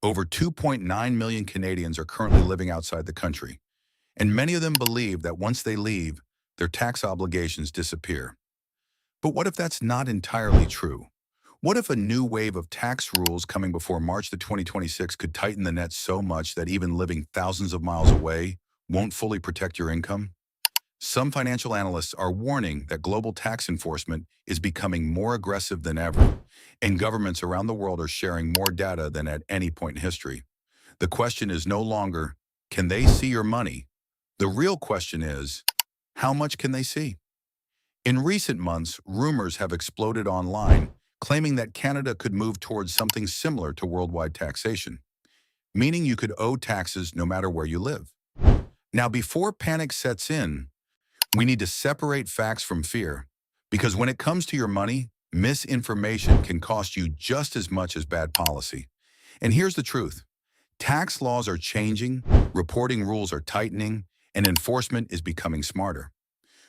Over 2.9 million Canadians are currently living outside the country, and many of them believe that once they leave, their tax obligations disappear. But what if that's not entirely true? What if a new wave of tax rules coming before March 2026 could tighten the net so much that even living thousands of miles away won't fully protect your income? Some financial analysts are warning that global tax enforcement is becoming more aggressive than ever, and governments around the world are sharing more data than at any point in history. The question is no longer, can they see your money? The real question is, how much can they see? In recent months, rumors have exploded online claiming that Canada could move towards something similar to worldwide taxation, meaning you could owe taxes no matter where you live. Now, before panic sets in, we need to separate facts from fear, because when it comes to your money, misinformation can cost you just as much as bad policy. And here's the truth. Tax laws are changing, reporting rules are tightening, and enforcement is becoming smarter.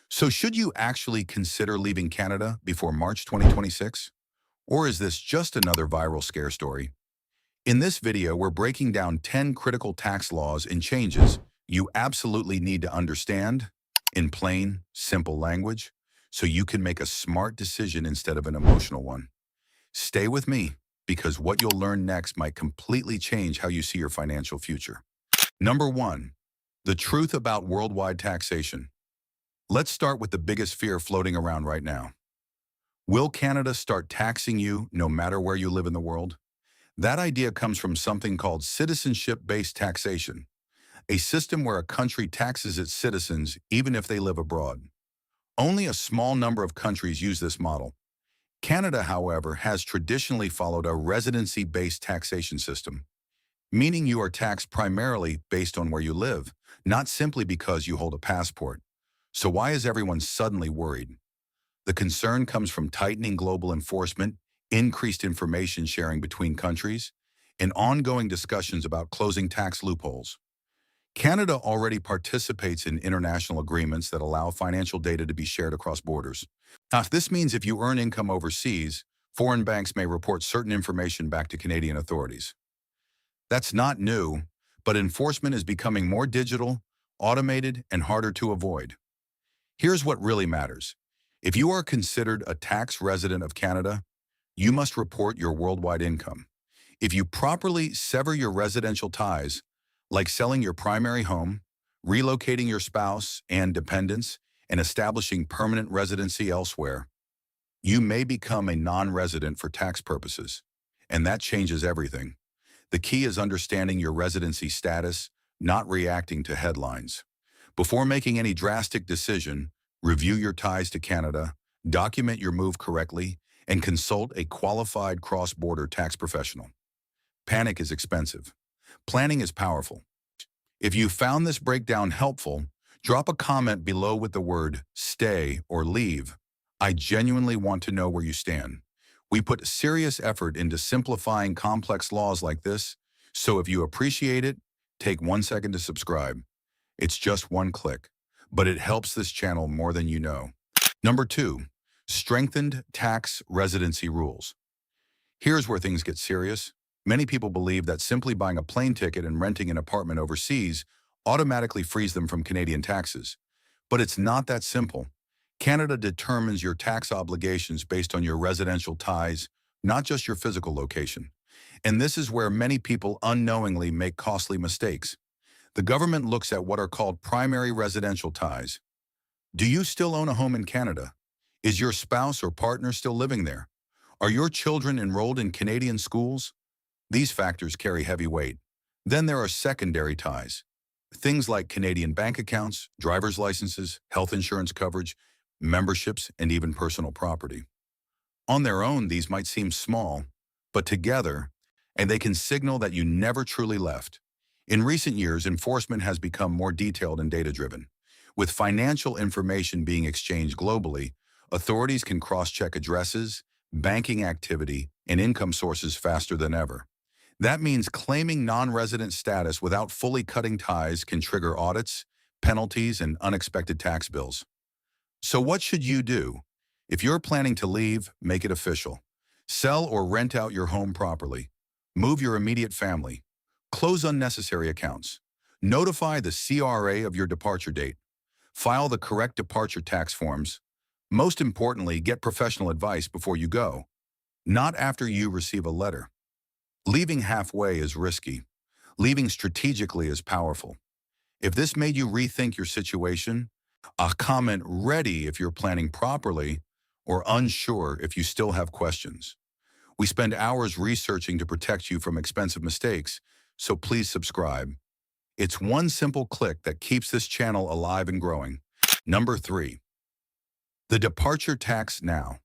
So should you actually consider leaving Canada before March 2026? Or is this just another viral scare story? In this video, we're breaking down 10 critical tax laws and changes you absolutely need to understand in plain, simple language so you can make a smart decision instead of an emotional one. Stay with me because what you'll learn next might completely change how you see your financial future. Number 1, the truth about worldwide taxation. Let's start with the biggest fear floating around right now. Will Canada start taxing you no matter where you live in the world? That idea comes from something called citizenship-based taxation, a system where a country taxes its citizens even if they live abroad. Only a small number of countries use this model. Canada, however, has traditionally followed a residency-based taxation system, meaning you are taxed primarily based on where you live, not simply because you hold a passport. So why is everyone suddenly worried? The concern comes from tightening global enforcement, increased information sharing between countries, and ongoing discussions about closing tax loopholes. Canada already participates in international agreements that allow financial data to be shared across borders. Now, this means if you earn income overseas, foreign banks may report certain information back to Canadian authorities. That's not new, but enforcement is becoming more digital, automated, and harder to avoid. Here's what really matters. If you are considered a tax resident of Canada, you must report your worldwide income. If you properly sever your residential ties, like selling your primary home, relocating your spouse and dependents, and establishing permanent residency elsewhere, you may become a non-resident for tax purposes, and that changes everything. The key is understanding your residency status, not reacting to headlines. Before making any drastic decision, review your ties to Canada, document your move correctly, and consult a qualified cross-border tax professional. Panic is expensive. Planning is powerful. If you found this breakdown helpful, drop a comment below with the word "stay" or "leave." I genuinely want to know where you stand. We put serious effort into simplifying complex laws like this, so if you appreciate it, take 1 second to subscribe. It's just one click, but it helps this channel more than you know. Number 2, strengthened tax residency rules. Here's where things get serious. Many people believe that simply buying a plane ticket and renting an apartment overseas automatically frees them from Canadian taxes. But it's not that simple. Canada determines your tax obligations based on your residential ties, not just your physical location. And this is where many people unknowingly make costly mistakes. The government looks at what are called primary residential ties. Do you still own a home in Canada? Is your spouse or partner still living there? Are your children enrolled in Canadian schools? These factors carry heavy weight. Then there are secondary ties. Things like Canadian bank accounts, driver's licenses, health insurance coverage, memberships, and even personal property. On their own, these might seem small, but together, and they can signal that you never truly left. In recent years, enforcement has become more detailed and data-driven. With financial information being exchanged globally, authorities can cross-check addresses, banking activity, and income sources faster than ever. That means claiming non-resident status without fully cutting ties can trigger audits, penalties, and unexpected tax bills. So what should you do? If you're planning to leave, make it official. Sell or rent out your home properly. Move your immediate family. Close unnecessary accounts. Notify the CRA of your departure date. File the correct departure tax forms. Most importantly, get professional advice before you go, not after you receive a letter. Leaving halfway is risky. Leaving strategically is powerful. If this made you rethink your situation, a comment ready if you're planning properly or unsure if you still have questions. We spend hours researching to protect you from expensive mistakes, so please subscribe. It's one simple click that keeps this channel alive and growing. Number 3. The departure tax now.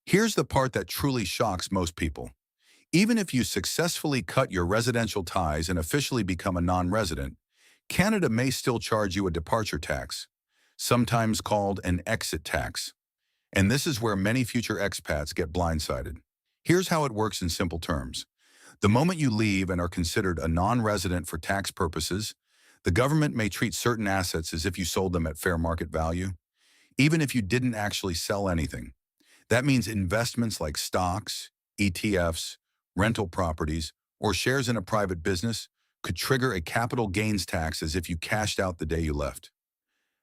Here's the part that truly shocks most people. Even if you successfully cut your residential ties and officially become a non-resident, Canada may still charge you a departure tax, sometimes called an exit tax. And this is where many future expats get blindsided. Here's how it works in simple terms. The moment you leave and are considered a non-resident for tax purposes, the government may treat certain assets as if you sold them at fair market value, even if you didn't actually sell anything. That means investments like stocks, ETFs, rental properties, or shares in a private business could trigger a capital gains tax as if you cashed out the day you left.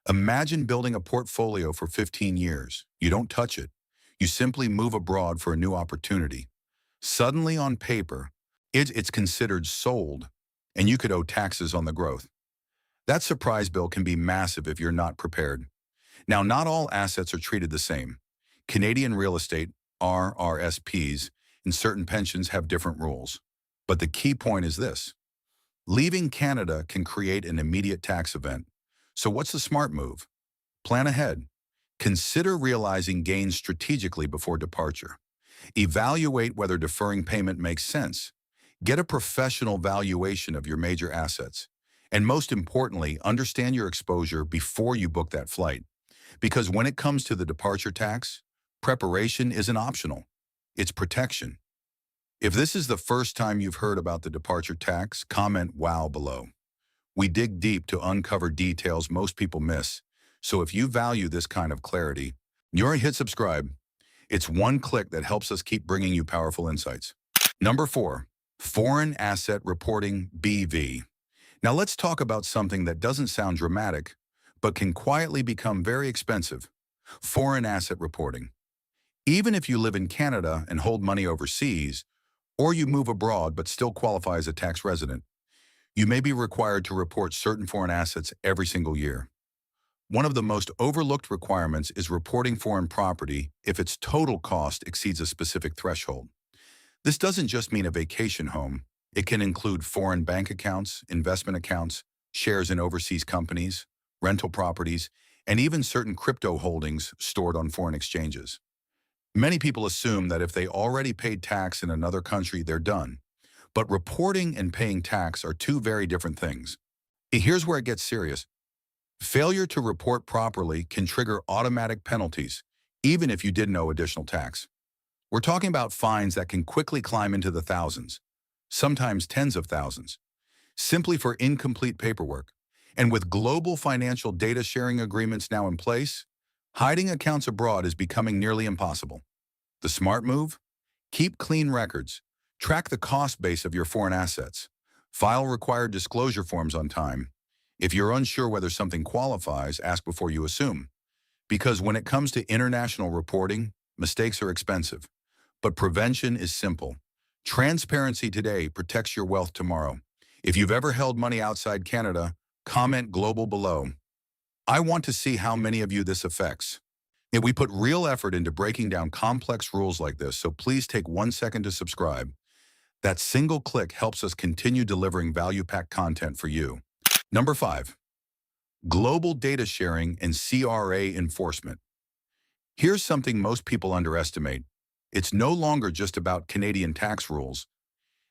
Imagine building a portfolio for 15 years. You don't touch it. You simply move abroad for a new opportunity. Suddenly on paper, it's considered sold, and you could owe taxes on the growth. That surprise bill can be massive if you're not prepared. Now, not all assets are treated the same. Canadian real estate, RRSPs, and certain pensions have different rules. But the key point is this. Leaving Canada can create an immediate tax event. So what's the smart move? Plan ahead. Consider realizing gains strategically before departure. Evaluate whether deferring payment makes sense. Get a professional valuation of your major assets. And most importantly, understand your exposure before you book that flight. Because when it comes to the departure tax, preparation isn't optional. It's protection. If this is the first time you've heard about the departure tax, comment "wow" below. We dig deep to uncover details most people miss. So if you value this kind of clarity, you're hit subscribe. It's one click that helps us keep bringing you powerful insights. Number 4, foreign asset reporting (BV). Now let's talk about something that doesn't sound dramatic, but can quietly become very expensive. Foreign asset reporting. Even if you live in Canada and hold money overseas, or you move abroad but still qualify as a tax resident, you may be required to report certain foreign assets every single year. One of the most overlooked requirements is reporting foreign property if its total cost exceeds a specific threshold. This doesn't just mean a vacation home. It can include foreign bank accounts, investment accounts, shares in overseas companies, rental properties, and even certain crypto holdings stored on foreign exchanges. Many people assume that if they already paid tax in another country, they're done. But reporting and paying tax are two very different things. Here's where it gets serious. Failure to report properly can trigger automatic penalties, even if you didn't owe additional tax. We're talking about fines that can quickly climb into the thousands, sometimes tens of thousands, simply for incomplete paperwork. And with global financial data sharing agreements now in place, hiding accounts abroad is becoming nearly impossible. The smart move? Keep clean records. Track the cost base of your foreign assets. File required disclosure forms on time. If you're unsure whether something qualifies, ask before you assume. Because when it comes to international reporting, mistakes are expensive. But prevention is simple. Transparency today protects your wealth tomorrow. If you've ever held money outside Canada, comment "global" below. I want to see how many of you this affects. We put real effort into breaking down complex rules like this, so please take 1 second to subscribe. That single click helps us continue delivering value-packed content for you. Number 5, global data sharing and CRA enforcement. Here's something most people underestimate. It's no longer just about Canadian tax rules.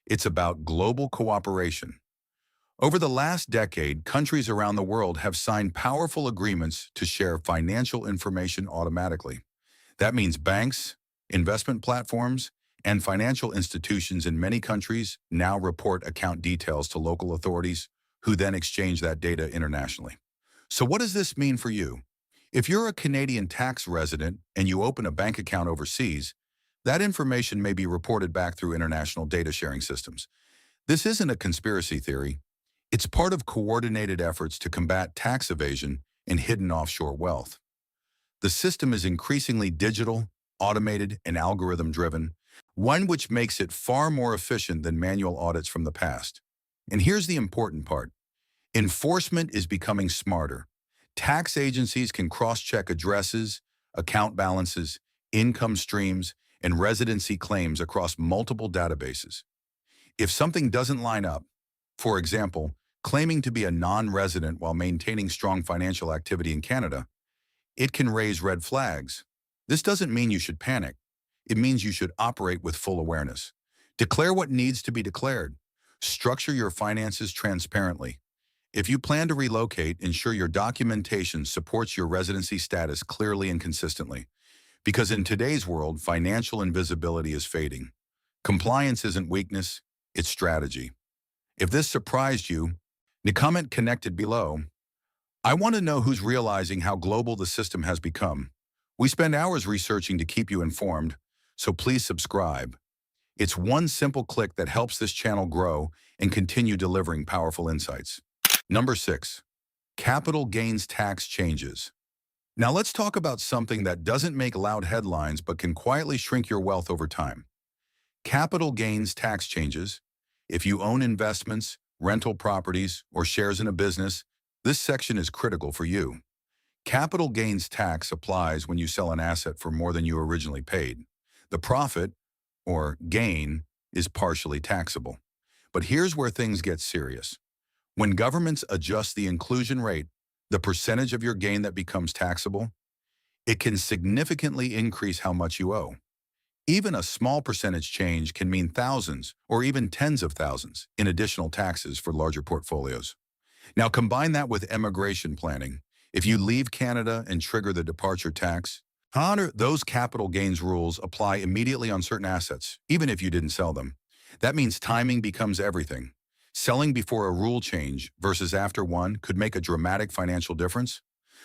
It's about global cooperation. Over the last decade, countries around the world have signed powerful agreements to share financial information automatically. That means banks, investment platforms, and financial institutions in many countries now report account details to local authorities, who then exchange that data internationally. So what does this mean for you? If you're a Canadian tax resident and you open a bank account overseas, That information may be reported back through international data sharing systems. This isn't a conspiracy theory. It's part of coordinated efforts to combat tax evasion and hidden offshore wealth. The system is increasingly digital, automated, and algorithm-driven, one which makes it far more efficient than manual audits from the past. And here's the important part. Enforcement is becoming smarter. Tax agencies can cross-check addresses, account balances, income streams, and residency claims across multiple databases. If something doesn't line up, for example, claiming to be a non-resident while maintaining strong financial activity in Canada, it can raise red flags. This doesn't mean you should panic. It means you should operate with full awareness. Declare what needs to be declared. Structure your finances transparently. If you plan to relocate, ensure your documentation supports your residency status clearly and consistently. Because in today's world, financial invisibility is fading. Compliance isn't weakness, it's strategy. If this surprised you, comment connected below. I want to know who's realizing how global the system has become. We spend hours researching to keep you informed, so please subscribe. It's one simple click that helps this channel grow and continue delivering powerful insights. Number 6. Capital gains tax changes. Now let's talk about something that doesn't make loud headlines but can quietly shrink your wealth over time. Capital gains tax changes. If you own investments, rental properties, or shares in a business, this section is critical for you. Capital gains tax applies when you sell an asset for more than you originally paid. The profit, or gain, is partially taxable. But here's where things get serious. When governments adjust the inclusion rate, the percentage of your gain that becomes taxable, it can significantly increase how much you owe. Even a small percentage change can mean thousands or even tens of thousands in additional taxes for larger portfolios. Now combine that with immigration planning. If you leave Canada and trigger the departure tax, those capital gains rules apply immediately on certain assets, even if you didn't sell them. That means timing becomes everything. Selling before a rule change versus after one could make a dramatic financial difference.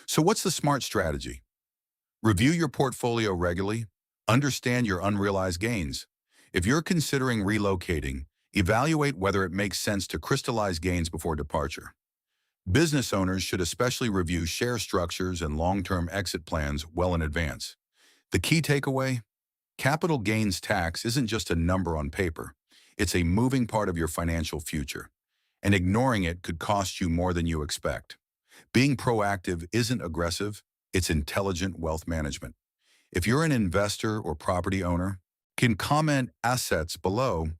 So what's the smart strategy? Review your portfolio regularly. Understand your unrealized gains. If you're considering relocating, evaluate whether it makes sense to crystallize gains before departure. Business owners should especially review share structures and long-term exit plans well in advance. The key takeaway? Capital gains tax isn't just a number on paper. It's a moving part of your financial future, and ignoring it could cost you more than you expect. Being proactive isn't aggressive, it's intelligent wealth management. If you're an investor or property owner, can comment assets below.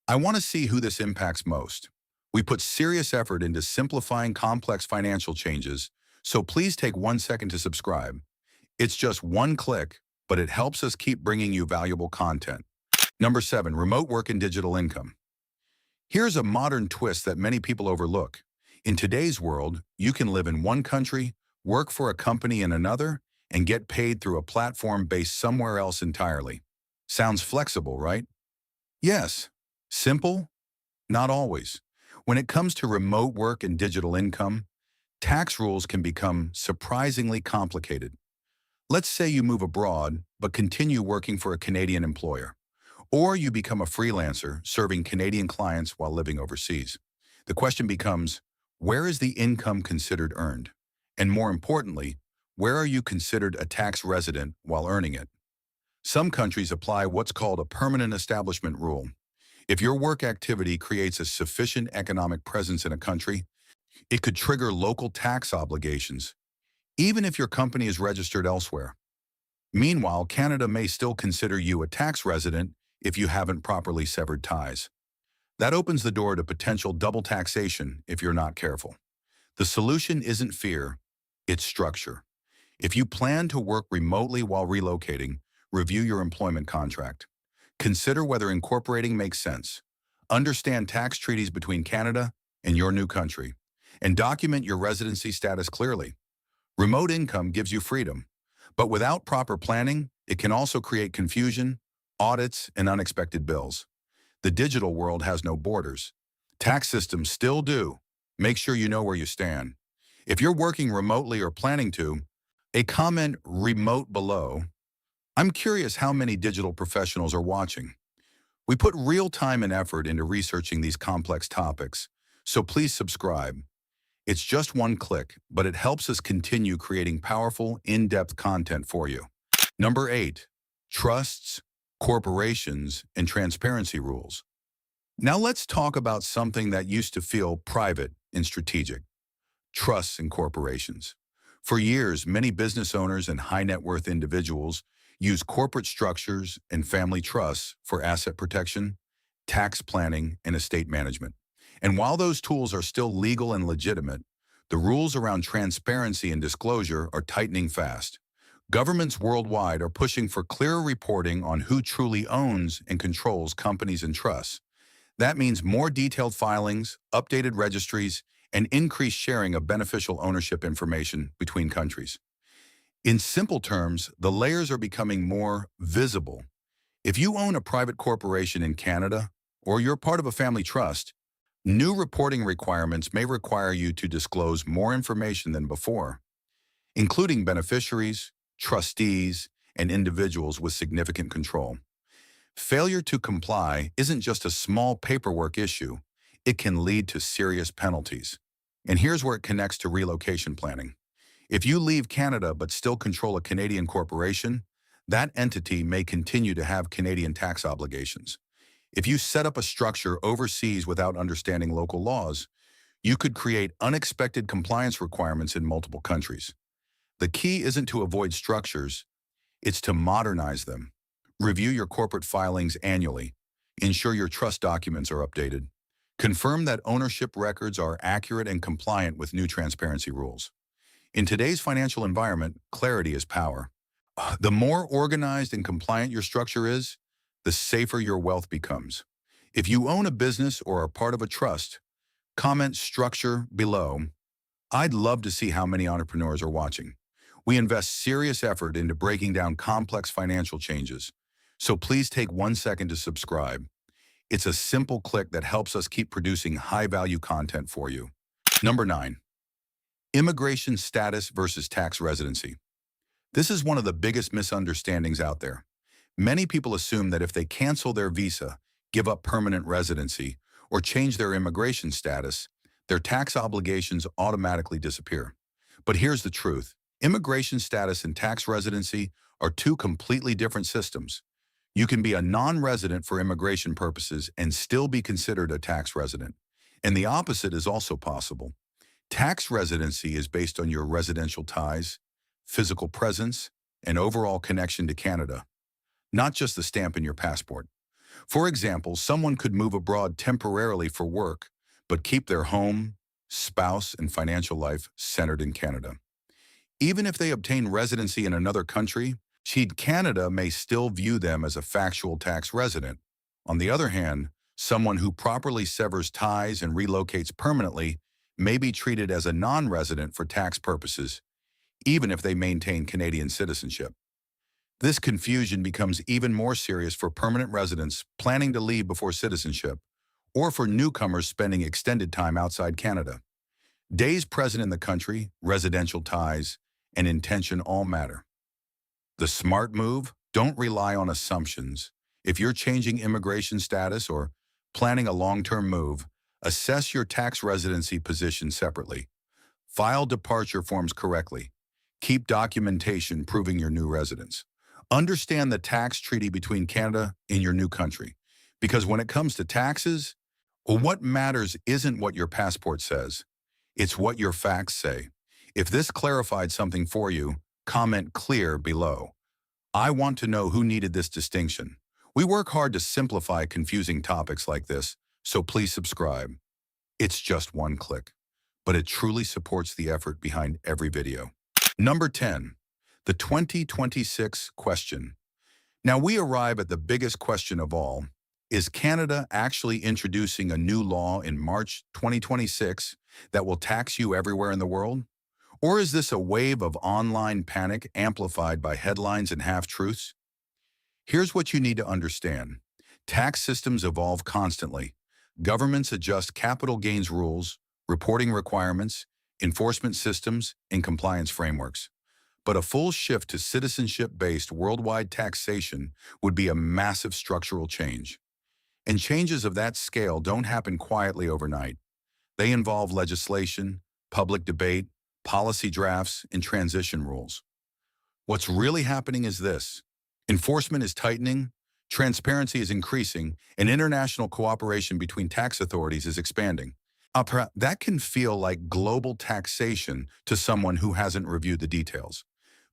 I want to see who this impacts most. We put serious effort into simplifying complex financial changes, so please take 1 second to subscribe. It's just one click, but it helps us keep bringing you valuable content. Number 7, remote work and digital income. Here's a modern twist that many people overlook. In today's world, you can live in one country, work for a company in another, and get paid through a platform based somewhere else entirely. Sounds flexible, right? Yes. Simple? Not always. When it comes to remote work and digital income, tax rules can become surprisingly complicated. Let's say you move abroad, but continue working for a Canadian employer. Or you become a freelancer serving Canadian clients while living overseas. The question becomes, where is the income considered earned? And more importantly, where are you considered a tax resident while earning it? Some countries apply what's called a permanent establishment rule. If your work activity creates a sufficient economic presence in a country, it could trigger local tax obligations, even if your company is registered elsewhere. Meanwhile, Canada may still consider you a tax resident if you haven't properly severed ties. That opens the door to potential double taxation if you're not careful. The solution isn't fear, it's structure. If you plan to work remotely while relocating, review your employment contract. Consider whether incorporating makes sense. Understand tax treaties between Canada and your new country, and document your residency status clearly. Remote income gives you freedom, but without proper planning, it can also create confusion, audits, and unexpected bills. The digital world has no borders. Tax systems still do. Make sure you know where you stand. If you're working remotely or planning to, comment remote below. I'm curious how many digital professionals are watching. We put real time and effort into researching these complex topics, so please subscribe. It's just one click, but it helps us continue creating powerful, in-depth content for you. Number 8, trusts, corporations, and transparency rules. Now let's talk about something that used to feel private and strategic: trusts and corporations. For years, many business owners and high net worth individuals use corporate structures and family trusts for asset protection, tax planning, and estate management. And while those tools are still legal and legitimate, the rules around transparency and disclosure are tightening fast. Governments worldwide are pushing for clearer reporting on who truly owns and controls companies and trusts. That means more detailed filings, updated registries, and increased sharing of beneficial ownership information between countries. In simple terms, the layers are becoming more visible. If you own a private corporation in Canada, or you're part of a family trust, new reporting requirements may require you to disclose more information than before, including beneficiaries, trustees, and individuals with significant control. Failure to comply isn't just a small paperwork issue, it can lead to serious penalties. And here's where it connects to relocation planning. If you leave Canada but still control a Canadian corporation, that entity may continue to have Canadian tax obligations. If you set up a structure overseas without understanding local laws, you could create unexpected compliance requirements in multiple countries. The key isn't to avoid structures, it's to modernize them. Review your corporate filings annually. Ensure your trust documents are updated. Confirm that ownership records are accurate and compliant with new transparency rules. In today's financial environment, clarity is power. The more organized and compliant your structure is, the safer your wealth becomes. If you own a business or are part of a trust, comment structure below. I'd love to see how many entrepreneurs are watching. We invest serious effort into breaking down complex financial changes, so please take 1 second to subscribe. It's a simple click that helps us keep producing high-value content for you. Number 9, immigration status versus tax residency. This is one of the biggest misunderstandings out there. Many people assume that if they cancel their visa, give up permanent residency, or change their immigration status, their tax obligations automatically disappear. But here's the truth. Immigration status and tax residency are two completely different systems. You can be a non-resident for immigration purposes and still be considered a tax resident. And the opposite is also possible. Tax residency is based on your residential ties, physical presence, and overall connection to Canada, not just the stamp in your passport. For example, someone could move abroad temporarily for work, but keep their home, spouse, and financial life centered in Canada. Even if they obtain residency in another country, Canada may still view them as a factual tax resident. On the other hand, someone who properly severs ties and relocates permanently may be treated as a non-resident for tax purposes, even if they maintain Canadian citizenship. This confusion becomes even more serious for permanent residents planning to leave before citizenship, or for newcomers spending extended time outside Canada. Days present in the country, residential ties, and intention all matter. The smart move: don't rely on assumptions. If you're changing immigration status or planning a long-term move, assess your tax residency position separately. File departure forms correctly. Keep documentation proving your new residence. Understand the tax treaty between Canada and your new country. Because when it comes to taxes, what matters isn't what your passport says. It's what your facts say. If this clarified something for you, comment clear below. I want to know who needed this distinction. We work hard to simplify confusing topics like this, so please subscribe. It's just one click, but it truly supports the effort behind every video. Number 10, the 2026 question. Now we arrive at the biggest question of all. Is Canada actually introducing a new law in March 2026 that will tax you everywhere in the world? Or is this a wave of online panic amplified by headlines and half-truths? Here's what you need to understand. Tax systems evolve constantly. Governments adjust capital gains rules, reporting requirements, enforcement systems, and compliance frameworks. But a full shift to citizenship-based worldwide taxation would be a massive structural change. And changes of that scale don't happen quietly overnight. They involve legislation, public debate, policy drafts, and transition rules. What's really happening is this. Enforcement is tightening, transparency is increasing, and international cooperation between tax authorities is expanding. That can feel like global taxation to someone who hasn't reviewed the details.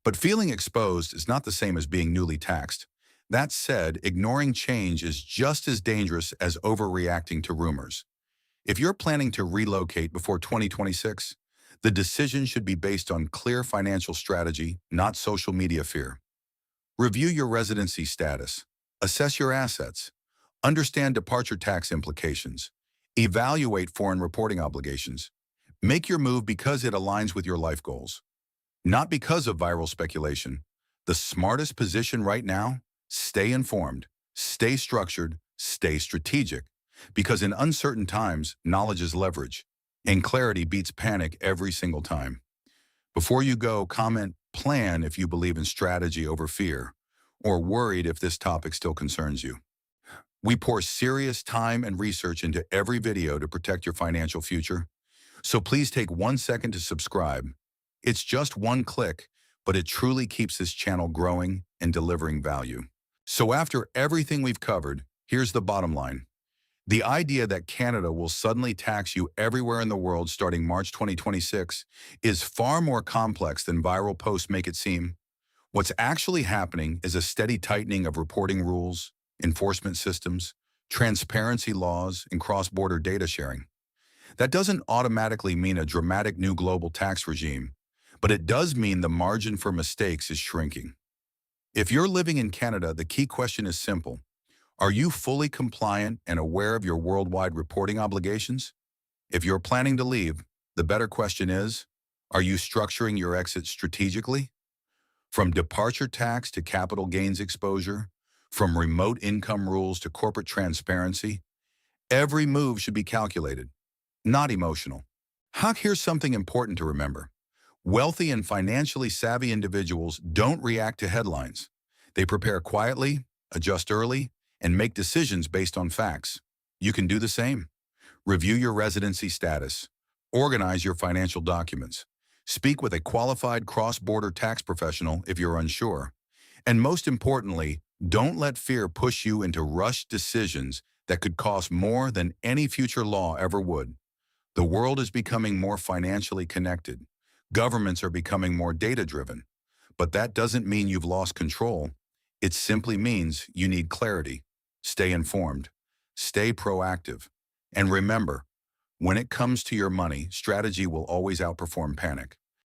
But feeling exposed is not the same as being newly taxed. That said, ignoring change is just as dangerous as overreacting to rumors. If you're planning to relocate before 2026, the decision should be based on clear financial strategy, not social media fear. Review your residency status. Assess your assets. Understand departure tax implications. Evaluate foreign reporting obligations. Make your move because it aligns with your life goals, not because of viral speculation. The smartest position right now: stay informed, stay structured, stay strategic. Because in uncertain times, knowledge is leverage, and clarity beats panic every single time. Before you go, comment plan if you believe in strategy over fear, or worried if this topic still concerns you. We pour serious time and research into every video to protect your financial future, so please take 1 second to subscribe. It's just one click, but it truly keeps this channel growing and delivering value. So after everything we've covered, here's the bottom line. The idea that Canada will suddenly tax you everywhere in the world starting March 2026 is far more complex than viral posts make it seem. What's actually happening is a steady tightening of reporting rules, enforcement systems, transparency laws, and cross-border data sharing. That doesn't automatically mean a dramatic new global tax regime, but it does mean the margin for mistakes is shrinking. If you're living in Canada, the key question is simple. Are you fully compliant and aware of your worldwide reporting obligations? If you're planning to leave, the better question is, are you structuring your exit strategically? From departure tax to capital gains exposure, from remote income rules to corporate transparency, every move should be calculated, not emotional. Here's something important to remember. Wealthy and financially savvy individuals don't react to headlines. They prepare quietly, adjust early, and make decisions based on facts. You can do the same. Review your residency status. Organize your financial documents. Speak with a qualified cross-border tax professional if you're unsure. And most importantly, don't let fear push you into rushed decisions that could cost more than any future law ever would. The world is becoming more financially connected. Governments are becoming more data-driven. But that doesn't mean you've lost control. It simply means you need clarity. Stay informed. Stay proactive. And remember, when it comes to your money, strategy will always outperform panic.